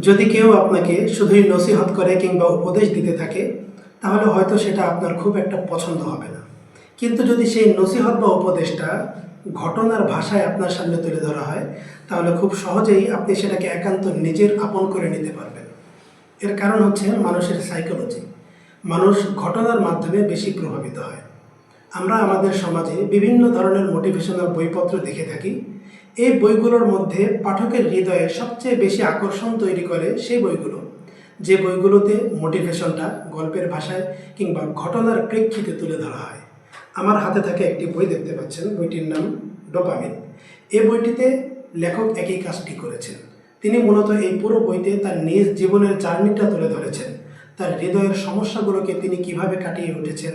যদি কেউ আপনাকে শুধুই নসিহত করে কিংবা উপদেশ দিতে থাকে তাহলে হয়তো সেটা আপনার খুব একটা পছন্দ হবে না। কিন্তু যদি সেই নসিহত বা উপদেশটা ঘটনার ভাষায় আপনার সামনে তুলে ধরা হয় তাহলে খুব সহজেই আপনি সেটাকে একান্ত নিজের আপন করে নিতে পারবেন। এর কারণ হচ্ছে মানুষের সাইকোলজি। মানুষ ঘটনার মাধ্যমে বেশি প্রভাবিত হয়। আমরা আমাদের সমাজে বিভিন্ন ধরনের মোটিভেশনাল বইপত্র দেখে থাকি। এই বইগুলোর মধ্যে পাঠকের হৃদয়ে সবচেয়ে বেশি আকর্ষণ তৈরি করে সেই বইগুলো, যে বইগুলোতে মোটিভেশনটা গল্পের ভাষায় কিংবা ঘটনার প্রেক্ষিতে তুলে ধরা হয়। আমার হাতে থাকে একটি বই দেখতে পাচ্ছেন, বইটির নাম ডোপামিন। এই বইটিতে লেখক একই কাজটি করেছেন। তিনি মূলত এই পুরো বইতে তার নিজ জীবনের জার্নিটা তুলে ধরেছেন। তার হৃদয়ের সমস্যাগুলোকে তিনি কিভাবে কাটিয়ে উঠেছেন,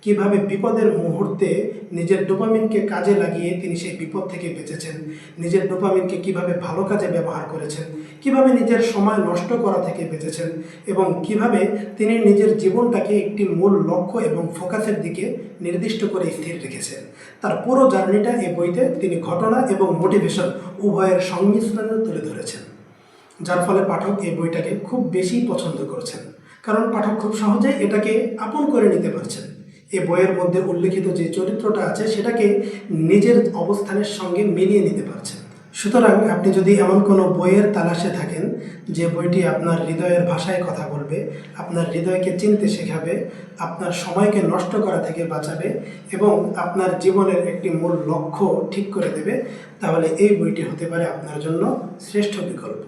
কিভাবে বিপদের মুহূর্তে নিজের ডোপামিনকে কাজে লাগিয়ে তিনি সেই বিপদ থেকে বেঁচেছেন, নিজের ডোপামিনকে কিভাবে ভালো কাজে ব্যবহার করেছেন, কিভাবে নিজের সময় নষ্ট করা থেকে বেঁচেছেন এবং কিভাবে তিনি নিজের জীবনটাকে একটি মূল লক্ষ্য এবং ফোকাসের দিকে নির্দিষ্ট করে স্থির রেখেছেন। তার পুরো জার্নিটা এই বইতে তিনি ঘটনা এবং মোটিভেশন উভয়ের সংমিশ্রণে তুলে ধরেছেন, যার ফলে পাঠক এই বইটাকে খুব বেশি পছন্দ করছেন, কারণ পাঠক খুব সহজেই এটাকে আপন করে নিতে পারছেন। এই বইয়ের মধ্যে উল্লেখিত যে চরিত্রটা আছে সেটাকে নিজের অবস্থানের সঙ্গে মিলিয়ে নিতে পারছেন। সুতরাং আপনি যদি এমন কোনো বইয়ের তালাশে থাকেন যে বইটি আপনার হৃদয়ের ভাষায় কথা বলবে, আপনার হৃদয়কে চিনতে শেখাবে, আপনার সময়কে নষ্ট করা থেকে বাঁচাবে এবং আপনার জীবনের একটি মূল লক্ষ্য ঠিক করে দেবে, তাহলে এই বইটি হতে পারে আপনার জন্য শ্রেষ্ঠ বিকল্প।